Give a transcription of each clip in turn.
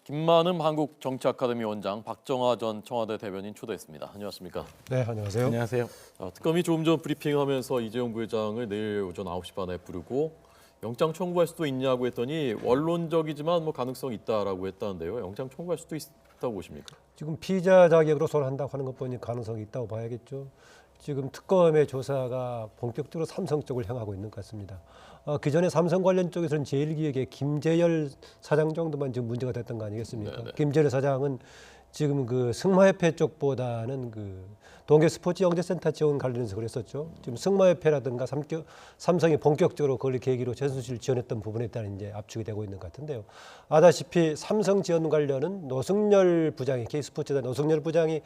김만흠 한국정치아카데미 원장, 박정화 전 청와대 대변인 초대했습니다. 안녕하십니까? 네, 안녕하세요. 안녕하세요. 특검이 조금 전 브리핑하면서 이재용 부회장을 내일 오전 9시 반에 부르고 영장 청구할 수도 있냐고 했더니 원론적이지만 가능성이 있다라고 했다는데요. 영장 청구할 수도 있다고 보십니까? 지금 피의자 자격으로 소환한다고 하는 것 보니 가능성이 있다고 봐야겠죠. 지금 특검의 조사가 본격적으로 삼성 쪽을 향하고 있는 것 같습니다. 그전에 삼성 관련 쪽에서는 제1기획의 김재열 사장 정도만 지금 문제가 됐던 거 아니겠습니까? 네네. 김재열 사장은 지금 그 승마협회 쪽보다는 그 동계 스포츠 영재센터 지원 관련해서 그랬었죠. 지금 승마협회라든가 삼성이 본격적으로 그걸 계기로 최순실 지원했던 부분에 따른 이제 압축이 되고 있는 것 같은데요. 아다시피 삼성 지원 관련은 노승열 부장이 K스포츠사 노승열 부장이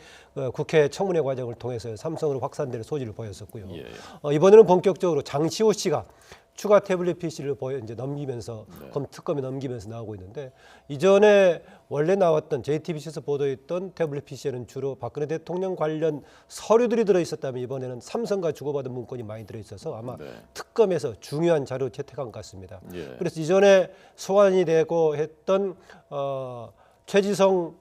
국회 청문회 과정을 통해서 삼성으로 확산될 소지를 보였었고요. 예. 이번에는 본격적으로 장시호 씨가 추가 태블릿 PC를 이제 넘기면서 특검에 넘기면서 나오고 있는데, 이전에 원래 나왔던 JTBC에서 보도했던 태블릿 PC에는 주로 박근혜 대통령 관련 서류들이 들어 있었다면 이번에는 삼성과 주고받은 문건이 많이 들어 있어서 아마 특검에서 중요한 자료 채택한 것 같습니다. 예. 그래서 이전에 소환이 되고 했던 최지성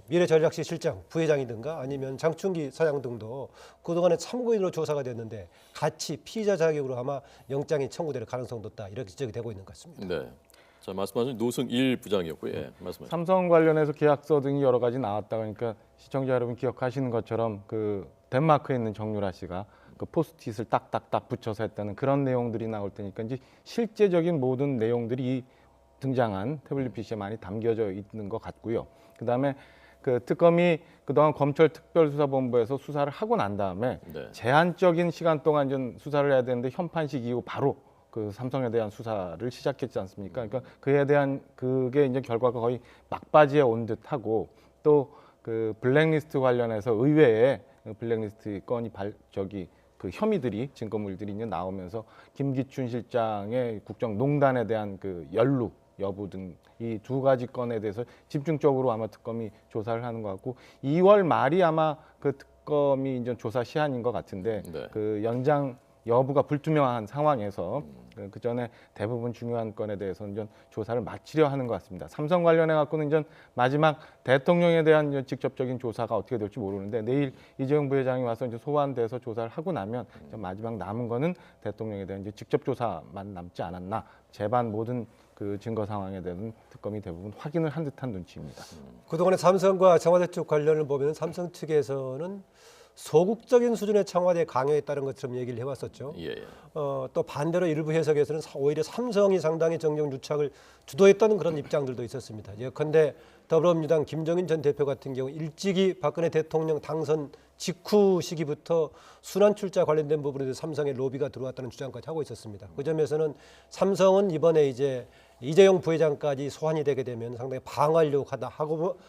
미래전략실 실장 부회장이든가 아니면 장충기 사장 등도 그동안에 참고인으로 조사가 됐는데 같이 피의자 자격으로 아마 영장이 청구될 가능성도 있다, 이렇게 지적이 되고 있는 것 같습니다. 네. 자, 말씀하신 노승일 부장이었고요. 예, 말씀하세요. 삼성 관련해서 계약서 등이 여러 가지 나왔다 그러니까 시청자 여러분 기억하시는 것처럼 그 덴마크에 있는 정유라 씨가 그 포스트잇을 딱딱딱 붙여서 했다는 그런 내용들이 나올 테니까 이제 실제적인 모든 내용들이 등장한 태블릿 PC에 많이 담겨져 있는 것 같고요. 그다음에 그 특검이 그동안 검찰특별수사본부에서 수사를 하고 난 다음에 제한적인 시간 동안 좀 수사를 해야 되는데 현판식 이후 바로 그 삼성에 대한 수사를 시작했지 않습니까? 그러니까 그에 대한 그게 이제 결과가 거의 막바지에 온 듯하고, 또 그 블랙리스트 관련해서 의외에 블랙리스트 건이 그 혐의들이 증거물들이 이제 나오면서 김기춘 실장의 국정농단에 대한 그 연루 여부 등 이 두 가지 건에 대해서 집중적으로 아마 특검이 조사를 하는 것 같고, 2월 말이 아마 그 특검이 이제 조사 시한인 것 같은데 그 연장 여부가 불투명한 상황에서 그 전에 대부분 중요한 건에 대해서는 좀 조사를 마치려 하는 것 같습니다. 삼성 관련해 갖고는 이제 마지막 대통령에 대한 이제 직접적인 조사가 어떻게 될지 모르는데, 내일 이재용 부회장이 와서 이제 소환돼서 조사를 하고 나면 이제 마지막 남은 거는 대통령에 대한 이제 직접 조사만 남지 않았나. 재반 모든 그 증거 상황에 대한 특검이 대부분 확인을 한 듯한 눈치입니다. 그동안에 삼성과 청와대 쪽 관련을 보면 삼성 측에서는 소극적인 수준의 청와대 강요에 따른 것처럼 얘기를 해왔었죠. 예. 또 반대로 일부 해석에서는 오히려 삼성이 상당히 정경유착을 주도했다는 그런 입장들도 있었습니다. 예컨대 더불어민주당 김정인 전 대표 같은 경우 일찍이 박근혜 대통령 당선 직후 시기부터 순환 출자 관련된 부분에 대해서 삼성의 로비가 들어왔다는 주장까지 하고 있었습니다. 그 점에서는 삼성은 이번에 이제 이재용 부회장까지 소환이 되게 되면 상당히 방어하려고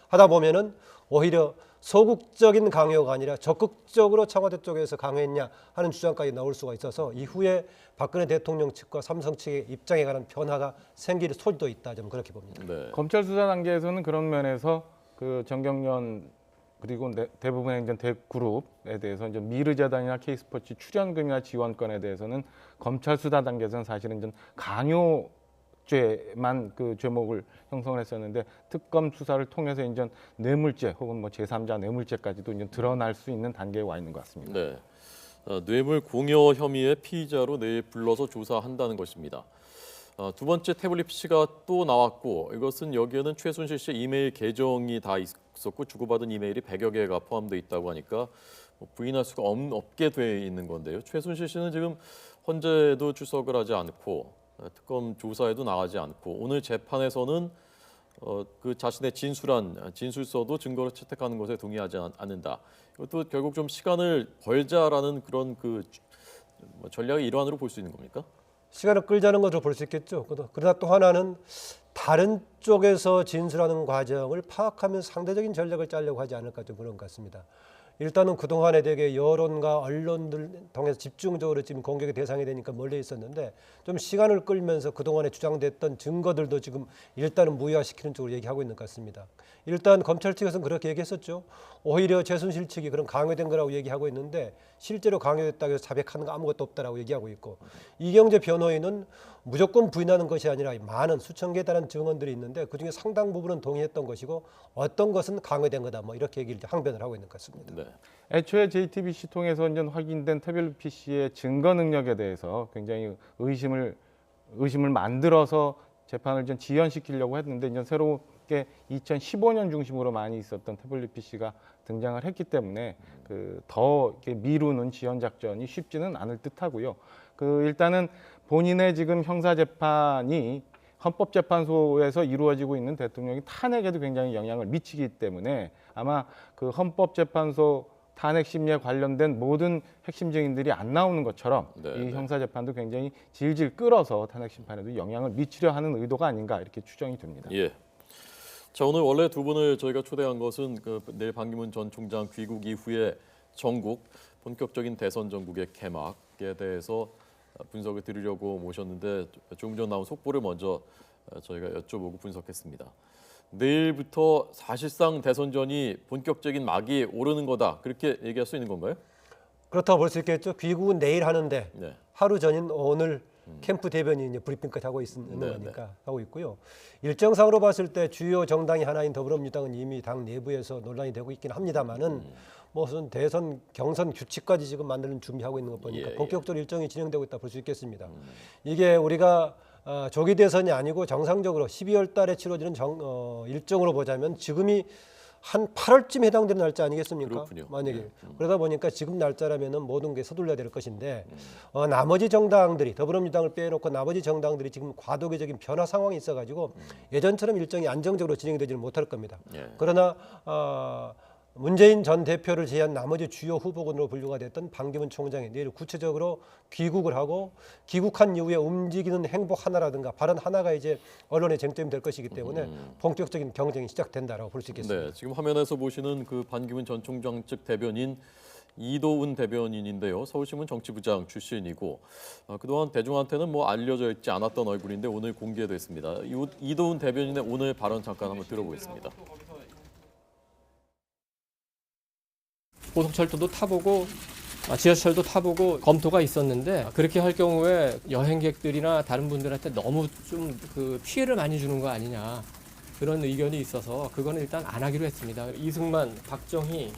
하다 보면은 오히려 소극적인 강요가 아니라 적극적으로 청와대 쪽에서 강요했냐 하는 주장까지 나올 수가 있어서 이후에 박근혜 대통령 측과 삼성 측의 입장에 관한 변화가 생길 소지도 있다, 좀 그렇게 봅니다. 네. 검찰 수사 단계에서는 그런 면에서 그 정경련 그리고 대부분의 이제 대그룹에 대해서 이제 미르재단이나 K스포츠 출연금이나 지원권에 대해서는 검찰 수사 단계에서는 사실은 좀 강요죄만 그 죄목을 형성을 했었는데, 특검 수사를 통해서 이제 뇌물죄 혹은 뭐 제3자 뇌물죄까지도 이제 드러날 수 있는 단계에 와 있는 것 같습니다. 네. 뇌물 공여 혐의의 피의자로 내일 불러서 조사한다는 것입니다. 두 번째 태블릿 PC가 또 나왔고, 이것은 여기에는 최순실 씨의 이메일 계정이 다 있었고 주고받은 이메일이 100여 개가 포함되어 있다고 하니까 부인할 수가 없게 돼 있는 건데요. 최순실 씨는 지금 헌재에도 출석을 하지 않고 특검 조사에도 나가지 않고, 오늘 재판에서는 그 자신의 진술서도 증거로 채택하는 것에 동의하지 않는다. 이것도 결국 좀 시간을 벌자라는 그런 그 전략의 일환으로 볼 수 있는 겁니까? 시간을 끌자는 것으로 볼 수 있겠죠. 그러나 또 하나는 다른 쪽에서 진술하는 과정을 파악하면서 상대적인 전략을 짜려고 하지 않을까, 좀 그런 것 같습니다. 일단은 그동안에 되게 여론과 언론들 통해서 집중적으로 지금 공격의 대상이 되니까 멀리 있었는데, 좀 시간을 끌면서 그동안에 주장됐던 증거들도 지금 일단은 무효화시키는 쪽으로 얘기하고 있는 것 같습니다. 일단 검찰 측에서는 그렇게 얘기했었죠. 오히려 최순실 측이 그런 강요된 거라고 얘기하고 있는데 실제로 강요됐다고 해서 자백하는 거 아무것도 없다라고 얘기하고 있고, 이경재 변호인은 무조건 부인하는 것이 아니라 많은 수천 개에 달하는 증언들이 있는데 그중에 상당 부분은 동의했던 것이고 어떤 것은 강요된 거다 뭐 이렇게 얘기를 항변을 하고 있는 것 같습니다. 네. 애초에 JTBC 통해서 이제 확인된 태블릿 PC의 증거 능력에 대해서 굉장히 의심을 만들어서 재판을 좀 지연시키려고 했는데 이제 새롭게 2015년 중심으로 많이 있었던 태블릿 PC가 등장을 했기 때문에 더 이렇게 미루는 지연 작전이 쉽지는 않을 듯하고요. 일단은 본인의 지금 형사 재판이 헌법재판소에서 이루어지고 있는 대통령이 탄핵에도 굉장히 영향을 미치기 때문에 아마 그 헌법재판소 탄핵 심리에 관련된 모든 핵심 증인들이 안 나오는 것처럼 이 형사 재판도 굉장히 질질 끌어서 탄핵 심판에도 영향을 미치려 하는 의도가 아닌가 이렇게 추정이 됩니다. 예. 자, 오늘 원래 두 분을 저희가 초대한 것은 내일 반기문 전 총장 귀국 이후에 전국 본격적인 대선 전국의 개막에 대해서 분석을 드리려고 모셨는데 조금 전 나온 속보를 먼저 저희가 여쭤보고 분석했습니다. 내일부터 사실상 대선전이 본격적인 막이 오르는 거다 그렇게 얘기할 수 있는 건가요? 그렇다고 볼 수 있겠죠. 귀국은 내일 하는데 네. 하루 전인 오늘 캠프 대변인이 이제 브리핑까지 하고 있는 네, 거니까 하고 있고요. 일정상으로 봤을 때 주요 정당이 하나인 더불어민주당은 이미 당 내부에서 논란이 되고 있긴 합니다만은 무슨 대선 경선 규칙까지 지금 만드는 준비하고 있는 것 보니까 본격적으로 일정이 진행되고 있다 볼 수 있겠습니다. 이게 우리가 조기 대선이 아니고 정상적으로 12월 달에 치러지는 일정으로 보자면 지금이 한 8월쯤 해당되는 날짜 아니겠습니까? 그렇군요. 만약에 그러다 보니까 지금 날짜라면은 모든 게 서둘러야 될 것인데 나머지 정당들이 더불어민주당을 빼놓고 나머지 정당들이 지금 과도기적인 변화 상황이 있어가지고 예전처럼 일정이 안정적으로 진행되지는 못할 겁니다. 그러나 문재인 전 대표를 제외한 나머지 주요 후보군으로 분류가 됐던 반기문 총장이 내일 구체적으로 귀국을 하고 귀국한 이후에 움직이는 행보 하나라든가 발언 하나가 이제 언론의 쟁점이 될 것이기 때문에 본격적인 경쟁이 시작된다라고 볼 수 있겠습니다. 네, 지금 화면에서 보시는 그 반기문 전 총장 측 대변인 이도훈 대변인인데요. 서울신문 정치부장 출신이고 그동안 대중한테는 뭐 알려져 있지 않았던 얼굴인데 오늘 공개됐습니다. 이도훈 대변인의 오늘 발언 잠깐 한번 들어보겠습니다. 고속철도도 타보고 지하철도 타보고 검토가 있었는데 그렇게 할 경우에 여행객들이나 다른 분들한테 너무 좀 피해를 많이 주는 거 아니냐 그런 의견이 있어서 그거는 일단 안 하기로 했습니다. 이승만, 박정희,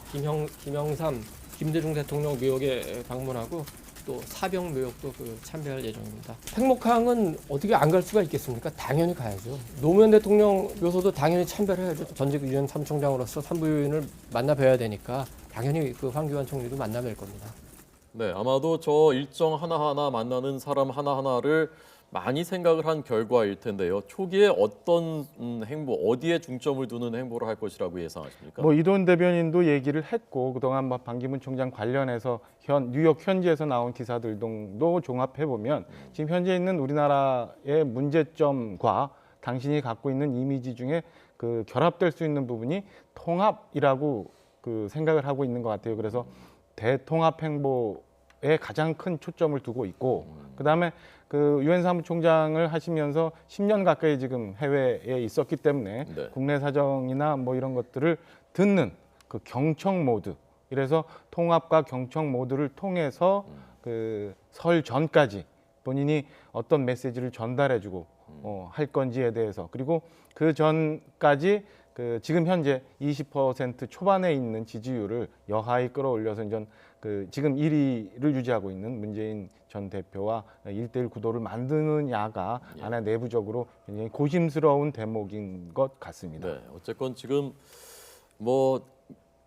김영삼, 김대중 대통령 묘역에 방문하고 또 사병 묘역도 참배할 예정입니다. 팽목항은 어떻게 안 갈 수가 있겠습니까? 당연히 가야죠. 노무현 대통령 묘소도 당연히 참배를 해야죠. 전직 유엔 사무총장으로서 산부인을 만나 뵈야 되니까 당연히 황교안 총리도 만나 뵐 겁니다. 네, 아마도 저 일정 하나하나 만나는 사람 하나하나를 많이 생각을 한 결과일 텐데요. 초기에 어떤 행보, 어디에 중점을 두는 행보를 할 것이라고 예상하십니까? 이도훈 대변인도 얘기를 했고 그동안 반기문 총장 관련해서 뉴욕 현지에서 나온 기사들도 종합해 보면 지금 현재 있는 우리나라의 문제점과 당신이 갖고 있는 이미지 중에 결합될 수 있는 부분이 통합이라고 생각을 하고 있는 것 같아요. 그래서 대통합 행보에 가장 큰 초점을 두고 있고 그다음에 유엔 사무총장을 하시면서 10년 가까이 지금 해외에 있었기 때문에 국내 사정이나 이런 것들을 듣는 경청 모드. 이래서 통합과 경청 모드를 통해서 설 전까지 본인이 어떤 메시지를 전달해주고 할 건지에 대해서 그리고 그 전까지 지금 현재 20% 초반에 있는 지지율을 여하히 끌어올려서 지금 1위를 유지하고 있는 문재인 전 대표와 1대1 구도를 만드느냐가 하나 내부적으로 굉장히 고심스러운 대목인 것 같습니다. 네, 어쨌건 지금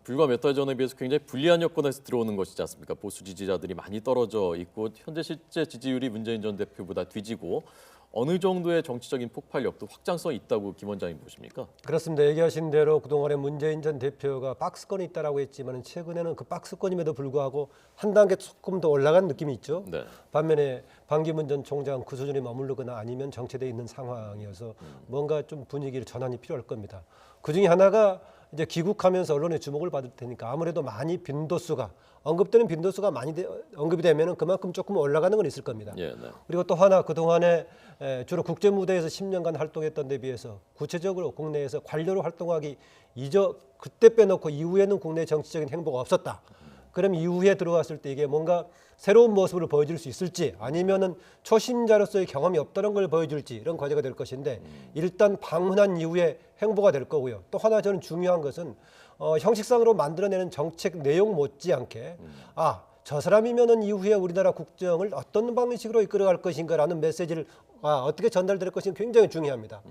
불과 몇 달 전에 비해서 굉장히 불리한 여건에서 들어오는 것이지 않습니까? 보수 지지자들이 많이 떨어져 있고 현재 실제 지지율이 문재인 전 대표보다 뒤지고 어느 정도의 정치적인 폭발력도 확장성이 있다고 김 원장님 보십니까? 그렇습니다. 얘기하신 대로 그동안에 문재인 전 대표가 박스권이 있다라고 했지만 최근에는 그 박스권임에도 불구하고 한 단계 조금 더 올라간 느낌이 있죠. 네. 반면에 반기문 전 총장 그 수준에 머무르거나 아니면 정체되어 있는 상황이어서 뭔가 좀 분위기를 전환이 필요할 겁니다. 그중에 하나가 이제 귀국하면서 언론의 주목을 받을 테니까 아무래도 많이 빈도수가 언급되는 빈도수가 많이 언급이 되면은 그만큼 조금 올라가는 건 있을 겁니다. 예, 네. 그리고 또 하나 그동안에 주로 국제 무대에서 10년간 활동했던 데 비해서 구체적으로 국내에서 관료로 활동하기 그때 빼놓고 이후에는 국내 정치적인 행보가 없었다. 그럼 이후에 들어왔을 때 이게 뭔가 새로운 모습을 보여줄 수 있을지 아니면은 초심자로서의 경험이 없다는 걸 보여줄지 이런 과제가 될 것인데 일단 방문한 이후에 행보가 될 거고요. 또 하나 저는 중요한 것은 형식상으로 만들어내는 정책 내용 못지않게 저 사람이면은 이후에 우리나라 국정을 어떤 방식으로 이끌어갈 것인가라는 메시지를 어떻게 전달될 것인가 굉장히 중요합니다.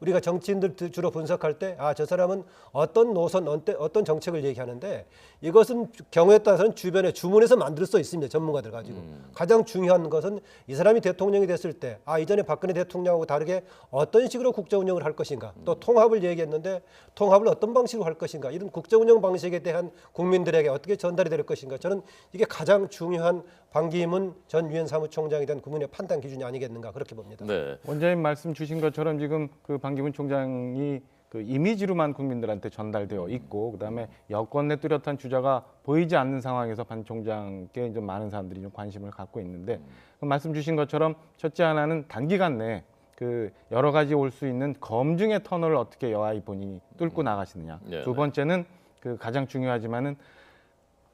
우리가 정치인들 주로 분석할 때 저 사람은 어떤 노선, 어떤 정책을 얘기하는데 이것은 경우에 따라서는 주변에 주문해서 만들 수 있습니다. 전문가들 가지고. 가장 중요한 것은 이 사람이 대통령이 됐을 때 이전에 박근혜 대통령하고 다르게 어떤 식으로 국정 운영을 할 것인가. 또 통합을 얘기했는데 통합을 어떤 방식으로 할 것인가. 이런 국정 운영 방식에 대한 국민들에게 어떻게 전달이 될 것인가. 저는 이게 가장 중요한 반기문 전 유엔 사무총장에 대한 국민의 판단 기준이 아니겠는가 그렇게 봅니다. 네. 원장님 말씀 주신 것처럼 지금 그 반기문 총장이 그 이미지로만 국민들한테 전달되어 있고 그다음에 여권 내 뚜렷한 주자가 보이지 않는 상황에서 반 총장께 좀 많은 사람들이 좀 관심을 갖고 있는데 그 말씀 주신 것처럼 첫째 하나는 단기간 내에 그 여러 가지 올 수 있는 검증의 터널을 어떻게 여하이 본인이 뚫고 나가시느냐. 두 번째는 그 가장 중요하지만은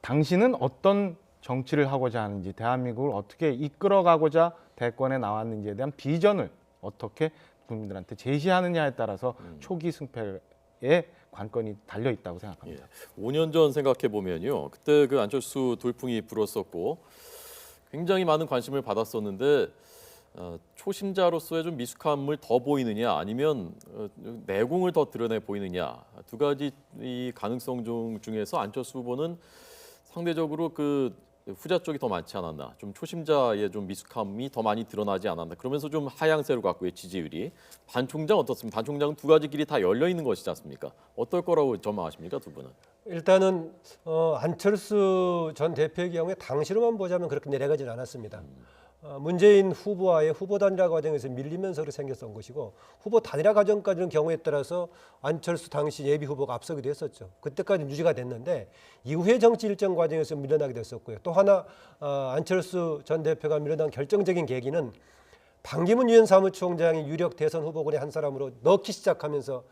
당신은 어떤 정치를 하고자 하는지 대한민국을 어떻게 이끌어가고자 대권에 나왔는지에 대한 비전을 어떻게 국민들한테 제시하느냐에 따라서 초기 승패에 관건이 달려 있다고 생각합니다. 5년 전 생각해 보면요, 그때 그 안철수 돌풍이 불었었고 굉장히 많은 관심을 받았었는데 초심자로서의 좀 미숙함을 더 보이느냐 아니면 내공을 더 드러내 보이느냐 두 가지 이 가능성 중에서 안철수 후보는 상대적으로 그 후자 쪽이 더 많지 않았나, 좀 초심자의 좀 미숙함이 더 많이 드러나지 않았나, 그러면서 좀 하향세로 갔고요, 지지율이. 반 총장 어떻습니까? 반 총장은 두 가지 길이 다 열려 있는 것이지 않습니까? 어떨 거라고 전망하십니까, 두 분은? 일단은 안철수 전 대표의 경우에 당시로만 보자면 그렇게 내려가지는 않았습니다. 문재인 후보와의 후보 단일화 과정에서 밀리면서 그렇게 생겼던 것이고 후보 단일화 과정까지는 경우에 따라서 안철수 당시 예비 후보가 앞서기도 했었죠. 그때까지 유지가 됐는데 이후에 정치 일정 과정에서 밀려나게 됐었고요. 또 하나 안철수 전 대표가 밀려난 결정적인 계기는 반기문 유엔 사무총장이 유력 대선 후보군의 한 사람으로 넣기 시작하면서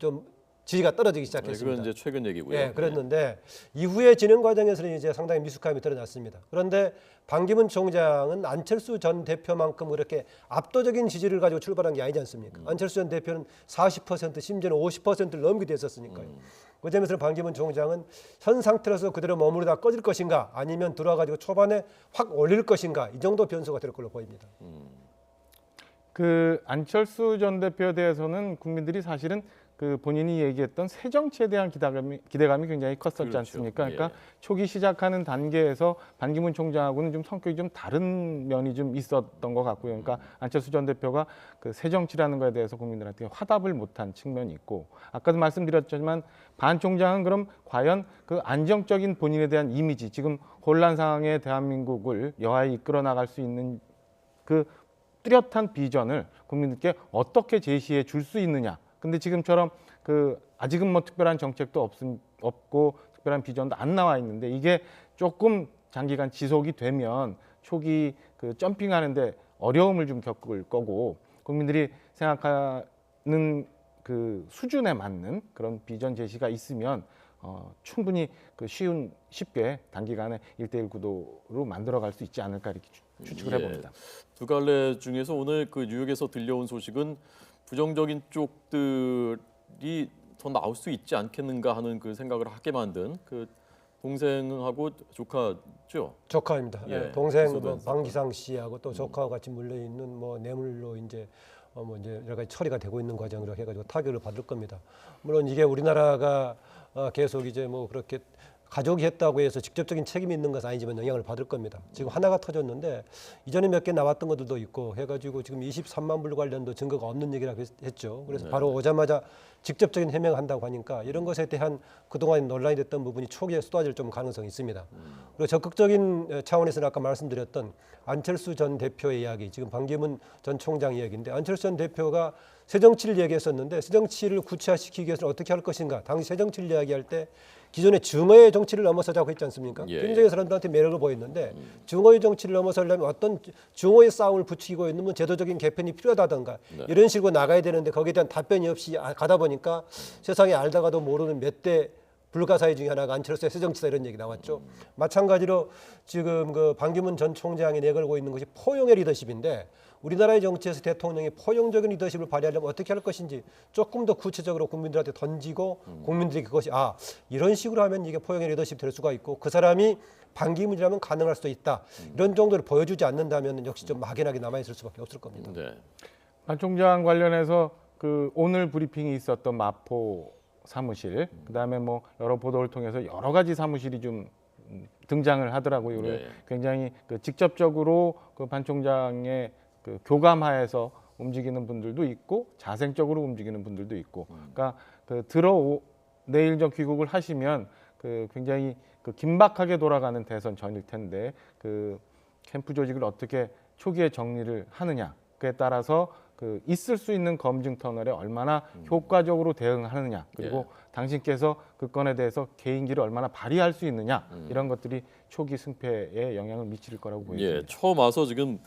좀 지지가 떨어지기 시작했습니다. 그건 이제 최근 얘기고요. 예, 그랬는데 이후에 진행 과정에서는 이제 상당히 미숙함이 드러났습니다. 그런데 반기문 총장은 안철수 전 대표만큼 그렇게 압도적인 지지를 가지고 출발한 게 아니지 않습니까? 안철수 전 대표는 40% 심지어는 50%를 넘기도 했었으니까요. 그 점에서 반기문 총장은 현 상태로서 그대로 머무르다 꺼질 것인가 아니면 들어와가지고 초반에 확 올릴 것인가 이 정도 변수가 될 걸로 보입니다. 그 안철수 전 대표에 대해서는 국민들이 사실은 그 본인이 얘기했던 새 정치에 대한 기대감이 굉장히 컸었지 그렇죠. 않습니까? 그러니까 예. 초기 시작하는 단계에서 반기문 총장하고는 좀 성격이 좀 다른 면이 좀 있었던 것 같고요. 그러니까 안철수 전 대표가 그 새 정치라는 거에 대해서 국민들한테 화답을 못한 측면이 있고 아까도 말씀드렸지만 반 총장은 그럼 과연 그 안정적인 본인에 대한 이미지, 지금 혼란 상황의 대한민국을 여하이 이끌어 나갈 수 있는 그 뚜렷한 비전을 국민들께 어떻게 제시해 줄 수 있느냐. 근데 지금처럼 그 아직은 뭐 특별한 정책도 없고 특별한 비전도 안 나와 있는데 이게 조금 장기간 지속이 되면 초기 그 점핑하는데 어려움을 좀 겪을 거고 국민들이 생각하는 그 수준에 맞는 그런 비전 제시가 있으면 충분히 그 쉽게 단기간에 1대1 구도로 만들어갈 수 있지 않을까 이렇게 추측을 해봅니다. 두 갈래 중에서 오늘 그 뉴욕에서 들려온 소식은 부정적인 쪽들이 더 나올 수 있지 않겠는가 하는 그 생각을 하게 만든 그 동생하고 조카죠. 조카입니다. 예, 동생 기소된 사건. 방기상 씨하고 또 조카와 같이 물려 있는 뭐 뇌물로 이제 여러 가지 처리가 되고 있는 과정으로 해가지고 타격을 받을 겁니다. 물론 이게 우리나라가 계속 이제 뭐 그렇게 가족이 했다고 해서 직접적인 책임이 있는 것은 아니지만 영향을 받을 겁니다. 지금 하나가 터졌는데 이전에 몇 개 나왔던 것들도 있고 해가지고 지금 23만 불 관련도 증거가 없는 얘기라고 했죠. 그래서 바로 오자마자 직접적인 해명을 한다고 하니까 이런 것에 대한 그동안 논란이 됐던 부분이 초기에 쏟아질 좀 가능성이 있습니다. 그리고 적극적인 차원에서는 아까 말씀드렸던 안철수 전 대표의 이야기, 지금 반기문 전 총장 이야기인데 안철수 전 대표가 새정치를 얘기했었는데 새정치를 구체화시키기 위해서는 어떻게 할 것인가. 당시 새정치를 이야기할 때 기존의 증오의 정치를 넘어서자고 했지 않습니까? 예. 굉장히 사람들한테 매력을 보였는데 증오의 정치를 넘어서려면 어떤 증오의 싸움을 붙이고 있는 뭐 제도적인 개편이 필요하다던가 이런 식으로 나가야 되는데 거기에 대한 답변이 없이 가다 보니까 세상에 알다가도 모르는 몇 대 불가사의 중에 하나가 안철수의 새정치다 이런 얘기 나왔죠. 마찬가지로 지금 그 반기문 전 총장이 내걸고 있는 것이 포용의 리더십인데 우리나라의 정치에서 대통령이 포용적인 리더십을 발휘하려면 어떻게 할 것인지 조금 더 구체적으로 국민들한테 던지고 국민들이 그것이 이런 식으로 하면 이게 포용의 리더십 될 수가 있고 그 사람이 반기문이라면 가능할 수도 있다. 이런 정도를 보여주지 않는다면 역시 좀 막연하게 남아있을 수밖에 없을 겁니다. 네. 반 총장 관련해서 그 오늘 브리핑이 있었던 마포 사무실, 그다음에 뭐 여러 보도를 통해서 여러 가지 사무실이 좀 등장을 하더라고요. 네. 굉장히 그 직접적으로 그 반 총장의 그 교감하에서 움직이는 분들도 있고 자생적으로 움직이는 분들도 있고, 그러니까 그 내일 저 귀국을 하시면 그 굉장히 그 긴박하게 돌아가는 대선 전일 텐데 그 캠프 조직을 어떻게 초기에 정리를 하느냐, 그에 따라서 그 있을 수 있는 검증 터널에 얼마나 효과적으로 대응하느냐, 그리고 당신께서 그 건에 대해서 개인기를 얼마나 발휘할 수 있느냐, 이런 것들이 초기 승패에 영향을 미칠 거라고 보입니다. 예, 처음 와서 지금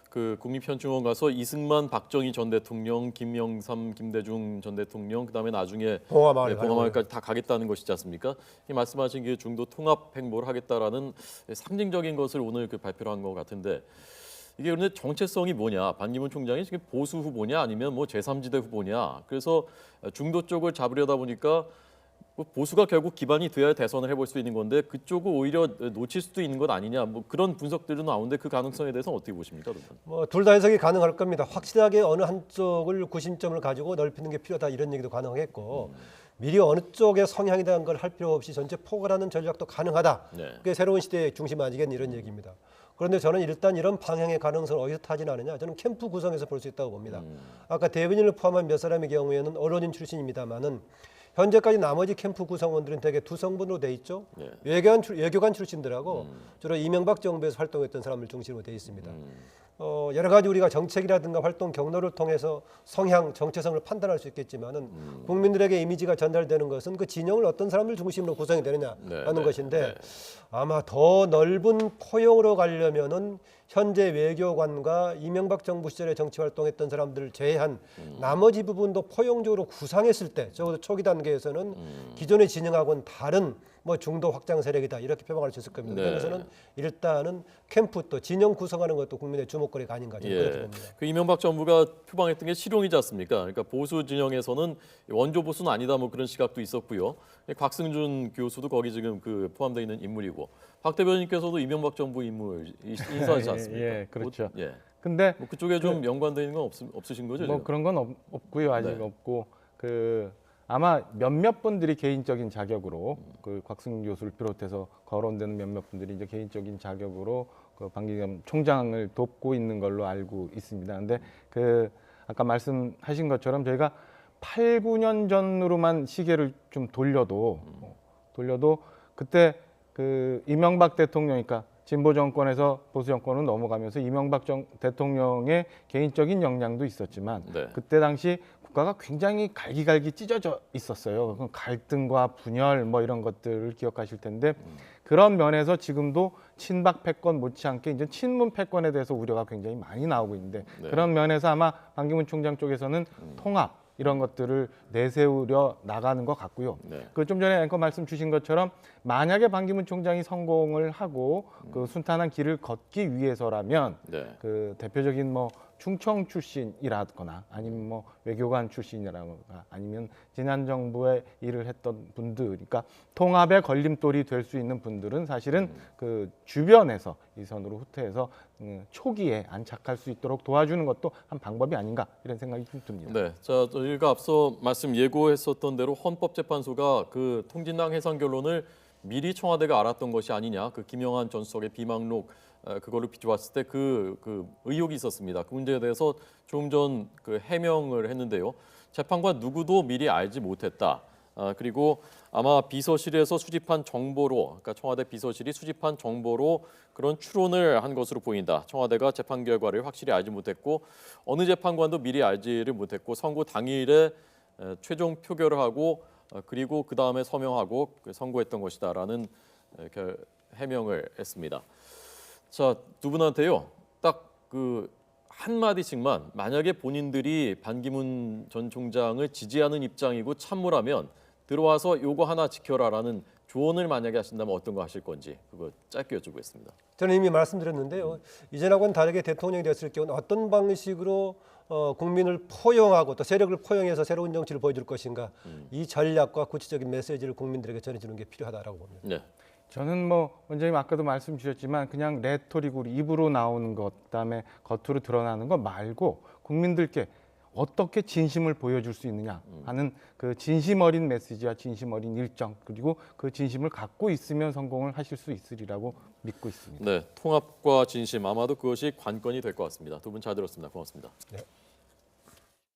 그 국립현충원 가서 이승만, 박정희 전 대통령, 김영삼, 김대중 전 대통령, 그다음에 나중에 봉화마을까지 다 가겠다는 것이지 않습니까? 이 말씀하신 게 중도 통합 행보를 하겠다라는 상징적인 것을 오늘 그 발표를 한 것 같은데 이게 그런데 정체성이 뭐냐? 반기문 총장이 지금 보수 후보냐 아니면 뭐 제3지대 후보냐? 그래서 중도 쪽을 잡으려다 보니까 보수가 결국 기반이 돼야 대선을 해볼 수 있는 건데 그쪽을 오히려 놓칠 수도 있는 것 아니냐, 뭐 그런 분석들도 나오는데 그 가능성에 대해서는 어떻게 보십니까? 뭐 둘 다 해석이 가능할 겁니다. 확실하게 어느 한쪽을 구심점을 가지고 넓히는 게 필요하다 이런 얘기도 가능하겠고 미리 어느 쪽의 성향에 대한 걸 할 필요 없이 전체 포괄하는 전략도 가능하다. 네. 그게 새로운 시대의 중심 아니겠니 이런 얘기입니다. 그런데 저는 일단 이런 방향의 가능성을 어디서 타진 않느냐, 저는 캠프 구성에서 볼 수 있다고 봅니다. 아까 대변인을 포함한 몇 사람의 경우에는 언론인 출신입니다만은 현재까지 나머지 캠프 구성원들은 대개 두 성분으로 돼 있죠. 네. 외교관 출신들하고 주로 이명박 정부에서 활동했던 사람을 중심으로 돼 있습니다. 여러 가지 우리가 정책이라든가 활동 경로를 통해서 성향, 정체성을 판단할 수 있겠지만은 국민들에게 이미지가 전달되는 것은 그 진영을 어떤 사람들 중심으로 구성이 되느냐라는 것인데 아마 더 넓은 포용으로 가려면은 현재 외교관과 이명박 정부 시절에 정치 활동했던 사람들을 제외한 나머지 부분도 포용적으로 구상했을 때 적어도 초기 단계에서는 기존의 진영하고는 다른 뭐 중도 확장 세력이다 이렇게 표방할 수 있을 겁니다. 네. 그래서는 일단은 캠프 또 진영 구성하는 것도 국민의 주목거리가 아닌가 저는 그렇게 봅니다. 그 이명박 정부가 표방했던 게 실용이지 않습니까? 그러니까 보수 진영에서는 원조 보수는 아니다 뭐 그런 시각도 있었고요. 곽승준 교수도 거기 지금 그 포함되어 있는 인물이고 박 대변인께서도 이명박 정부 인물 인사하지 않습니까? 예, 그렇죠. 예. 근데 뭐 그쪽에 좀 연관되어 있는 건 없으신 거죠? 뭐 지금? 그런 건 없고요, 아직 네. 없고 그 아마 몇몇 분들이 개인적인 자격으로 그 곽승준 교수를 비롯해서 거론되는 몇몇 분들이 이제 개인적인 자격으로 그 반기문 총장을 돕고 있는 걸로 알고 있습니다. 근데 그 아까 말씀하신 것처럼 저희가 8, 9년 전으로만 시계를 좀 돌려도 그때 그 이명박 대통령이니까 진보 정권에서 보수 정권으로 넘어가면서 이명박 대통령의 개인적인 역량도 있었지만 네. 그때 당시 국가가 굉장히 갈기갈기 찢어져 있었어요. 갈등과 분열 뭐 이런 것들을 기억하실 텐데 그런 면에서 지금도 친박 패권 못지않게 이제 친문 패권에 대해서 우려가 굉장히 많이 나오고 있는데 그런 면에서 아마 반기문 총장 쪽에서는 통합 이런 것들을 내세우려 나가는 것 같고요. 그 좀 전에 앵커 말씀 주신 것처럼 만약에 반기문 총장이 성공을 하고 그 순탄한 길을 걷기 위해서라면 그 대표적인 뭐 충청 출신이라거나 아니면 뭐 외교관 출신이라거나 아니면 지난 정부에 일을 했던 분들, 그러니까 통합의 걸림돌이 될 수 있는 분들은 사실은 그 주변에서 이 선으로 후퇴해서 초기에 안착할 수 있도록 도와주는 것도 한 방법이 아닌가 이런 생각이 좀 듭니다. 네, 자 저희가 앞서 말씀 예고했었던 대로 헌법재판소가 그 통진당 해상 결론을 미리 청와대가 알았던 것이 아니냐, 그 김영한 전 수석의 비망록 그거를 비춰봤을 때 그 의혹이 있었습니다. 그 문제에 대해서 조금 전 그 해명을 했는데요. 재판관 누구도 미리 알지 못했다. 그리고 아마 비서실에서 수집한 정보로, 그러니까 청와대 비서실이 수집한 정보로 그런 추론을 한 것으로 보인다. 청와대가 재판 결과를 확실히 알지 못했고 어느 재판관도 미리 알지를 못했고 선고 당일에 최종 표결을 하고 그리고 그 다음에 서명하고 선고했던 것이다라는 해명을 했습니다. 자, 두 분한테요. 딱 그 한마디씩만, 만약에 본인들이 반기문 전 총장을 지지하는 입장이고 참모라면 들어와서 요거 하나 지켜라라는 조언을 만약에 하신다면 어떤 거 하실 건지 그거 짧게 여쭤보겠습니다. 저는 이미 말씀드렸는데요. 이전하고는 다르게 대통령이 됐을 경우는 어떤 방식으로 국민을 포용하고 또 세력을 포용해서 새로운 정치를 보여줄 것인가 이 전략과 구체적인 메시지를 국민들에게 전해주는 게 필요하다라고 봅니다. 네. 저는 뭐 원장님 아까도 말씀 주셨지만 그냥 레토릭으로 입으로 나오는 것, 그다음에 겉으로 드러나는 것 말고 국민들께 어떻게 진심을 보여줄 수 있느냐 하는 그 진심 어린 메시지와 진심 어린 일정 그리고 그 진심을 갖고 있으면 성공을 하실 수 있으리라고 믿고 있습니다. 네, 통합과 진심 아마도 그것이 관건이 될 것 같습니다. 두 분 잘 들었습니다. 고맙습니다. 네.